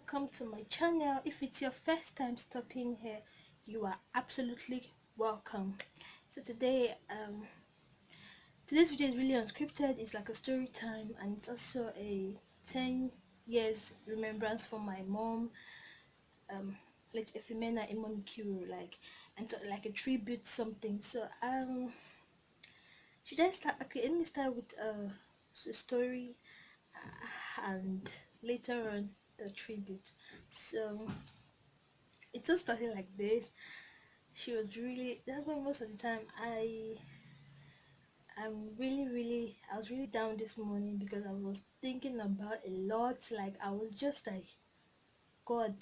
welcome to my channel. If it's your first time stopping here, you are absolutely welcome. So today's video is really unscripted. It's like a story time, and it's also a 10 years remembrance for my mom, late EFEMENA IMONIKIRO, and so like a tribute something. So should I start? Okay, let me start with the story, and later on the tribute. So it all started like this. She was really, that's why most of the time I was really down this morning because I was thinking about a lot. Like, I was just like, God,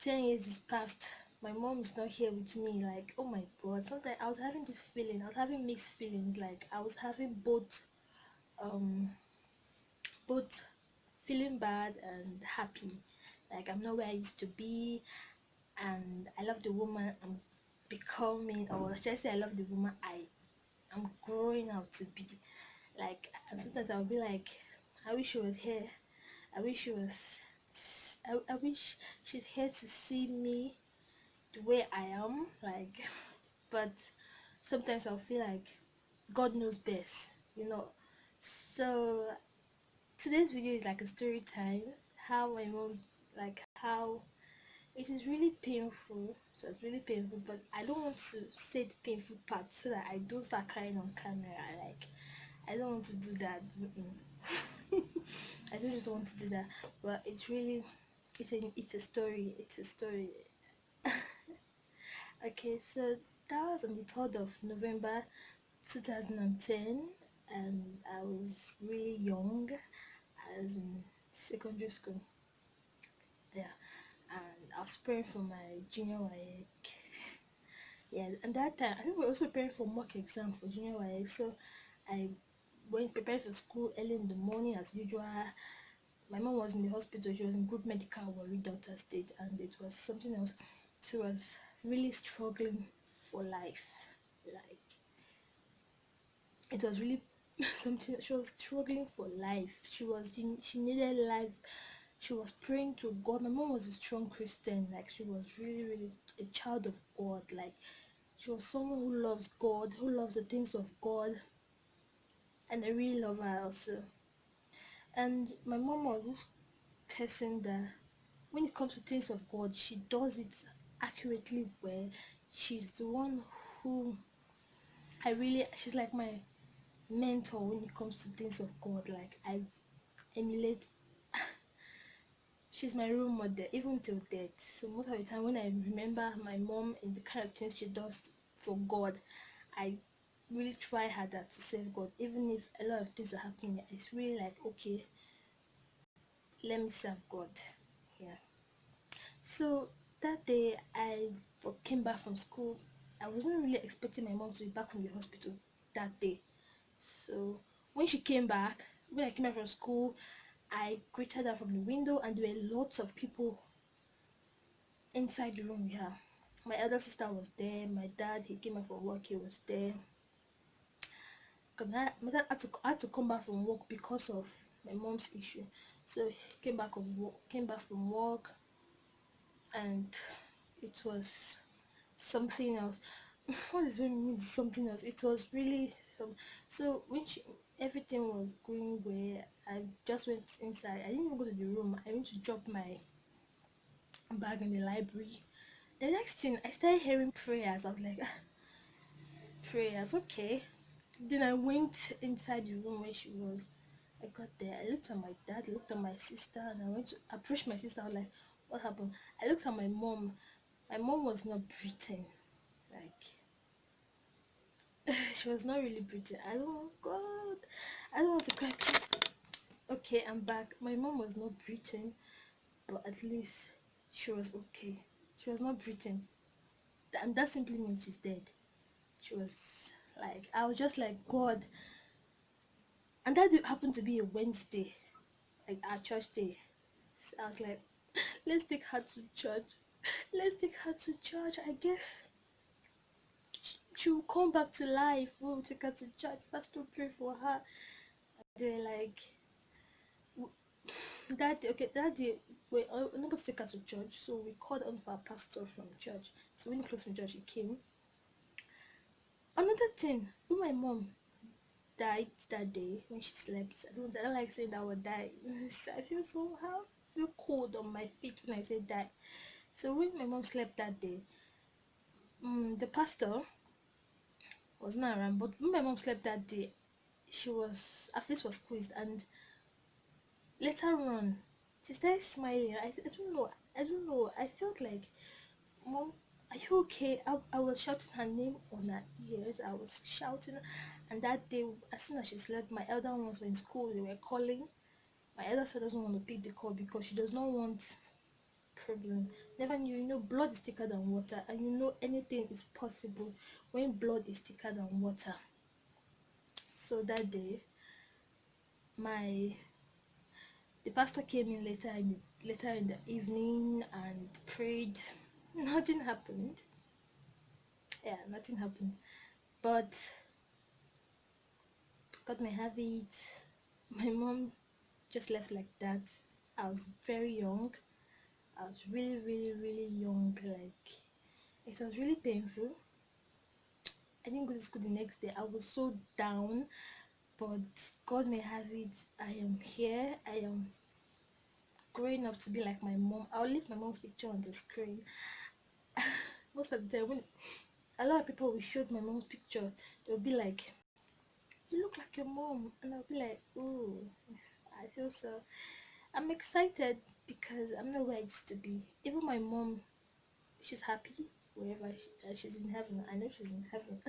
10 years is past, my mom is not here with me. Like, oh my God, sometimes I was having this feeling, I was having mixed feelings. Like, I was having um both feeling bad and happy. Like, I'm not where I used to be, and I love the woman I'm becoming, or should I say I love the woman I'm growing out to be. Like, and sometimes I'll be like, I wish she was here. I wish she was. I wish she's here to see me the way I am. Like, but sometimes I'll feel like God knows best, you know. So today's video is like a story time. How my mom, like how it is really painful. So it's really painful, but I don't want to say the painful part so that I don't start crying on camera. Like, I don't want to do that. I don't just want to do that. But it's really, it's a story. It's a story. Okay, so that was on the 3rd of November 2010, and I was really young. I was in secondary school. Yeah, and I was preparing for my junior YEC. Yeah, and that time I think we were also preparing for mock exam for junior YEC. So I went prepared for school early in the morning as usual. My mom was in the hospital. She was in group medical Warri Delta State, and it was something else. She was really struggling for life. Like, it was really something. She was struggling for life. She needed life. She was praying to God. My mom was a strong Christian. Like, she was really a child of God. Like, she was someone who loves God, who loves the things of God, and I really love her also. And my mom was this person that when it comes to things of God, she does it accurately well. She's the one who she's like my mentor when it comes to things of God. Like, I emulate. She's my role model even till death. So most of the time when I remember my mom and the kind of things she does for God, I really try harder to serve God. Even if a lot of things are happening, it's really like, okay, let me serve God. Yeah. So that day I came back from school. I wasn't really expecting my mom to be back from the hospital that day. So when she came back, when I came back from school, I greeted her from the window, and there were lots of people inside the room with her. My elder sister was there. My dad, he came back from work, he was there. My dad had to come back from work because of my mom's issue. So he came back from work, and it was something else. What is when mean something else? It was really so when everything was going well, I just went inside. I didn't even go to the room. I went to drop my bag in the library. The next thing, I started hearing prayers. I was like, prayers, okay. Then I went inside the room where she was. I got there. I looked at my dad, looked at my sister, and I went to approach my sister. I was like, what happened? I looked at my mom. My mom was not breathing. Like, she was not really breathing. I don't want, God, I don't want to cry. Okay, I'm back. My mom was not breathing, but at least she was okay. She was not breathing, and that simply means she's dead. She was like, I was just like, God. And that happened to be a Wednesday, like our church day. So I was like, let's take her to church. Let's take her to church. I guess she will come back to life. We'll take her to church. Pastor pray for her. They're like, That day, okay, that day we nobody take her to church, so we called on for our pastor from church. So when he closed from church, he came. Another thing, when my mom died that day when she slept, I don't like saying that I would die. I feel somehow feel cold on my feet when I say die. So when my mom slept that day, the pastor was not around. But when my mom slept that day, her face was squeezed, and later on, she started smiling. I don't know. I don't know. I felt like, Mom, are you okay? I was shouting her name on her ears. I was shouting, and that day, as soon as she slept, my elder ones were in school. They were calling. My elder sister doesn't want to pick the call because she does not want problem. Never knew, blood is thicker than water, and anything is possible when blood is thicker than water. So that day, my the pastor came in later in the evening and prayed. Nothing happened. Yeah, nothing happened. But God may have it. My mom just left like that. I was very young. I was really, really, really young. Like, it was really painful. I didn't go to school the next day. I was so down. But God may have it. I am here. I am growing up to be like my mom. I'll leave my mom's picture on the screen. Most of the time, when a lot of people will show my mom's picture, they'll be like, "You look like your mom," and I'll be like, "Oh, I feel so." I'm excited because I'm not where I used to be. Even my mom, she's happy wherever she's in heaven. I know she's in heaven.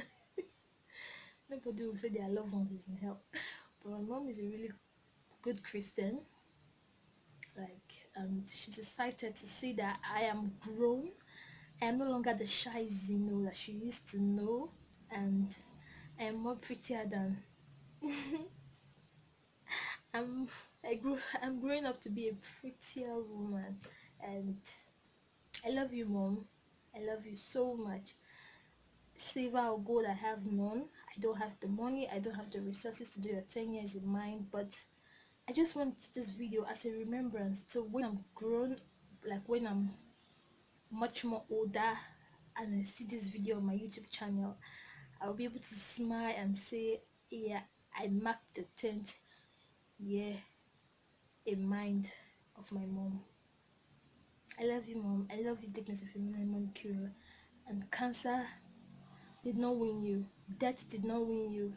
Nobody will say their loved ones is in hell. But my mom is a really good Christian. Like, and she's excited to see that I am grown. I am no longer the shy ZEENO that she used to know, and I am more prettier than I'm. I'm growing up to be a prettier woman, and I love you, mom. I love you so much. Silver or gold, I have none. I don't have the money. I don't have the resources to do your 10 years in mind, but I just want this video as a remembrance to when I'm grown, like when I'm much more older and I see this video on my YouTube channel, I'll be able to smile and say, yeah, I marked the 10th year in mind of my mom. I love you, mom. I love you, Dickness EFEMENA IMONIKIRO. And cancer did not win you. Death did not win you.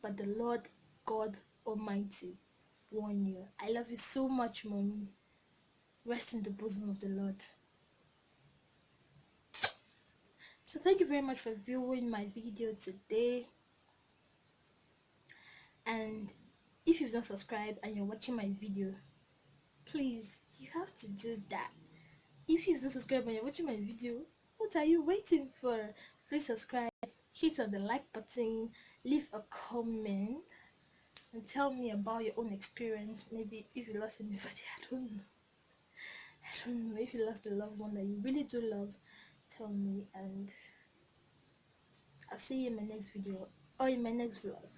But the Lord God Almighty won you. I love you so much, mommy. Rest in the bosom of the Lord. So thank you very much for viewing my video today. And if you've not subscribed and you're watching my video, please, you have to do that. If you've not subscribed and you're watching my video, what are you waiting for? Please subscribe, hit on the like button, leave a comment, and tell me about your own experience. Maybe if you lost anybody, I don't know. I don't know. If you lost a loved one that you really do love, tell me, and I'll see you in my next video or in my next vlog.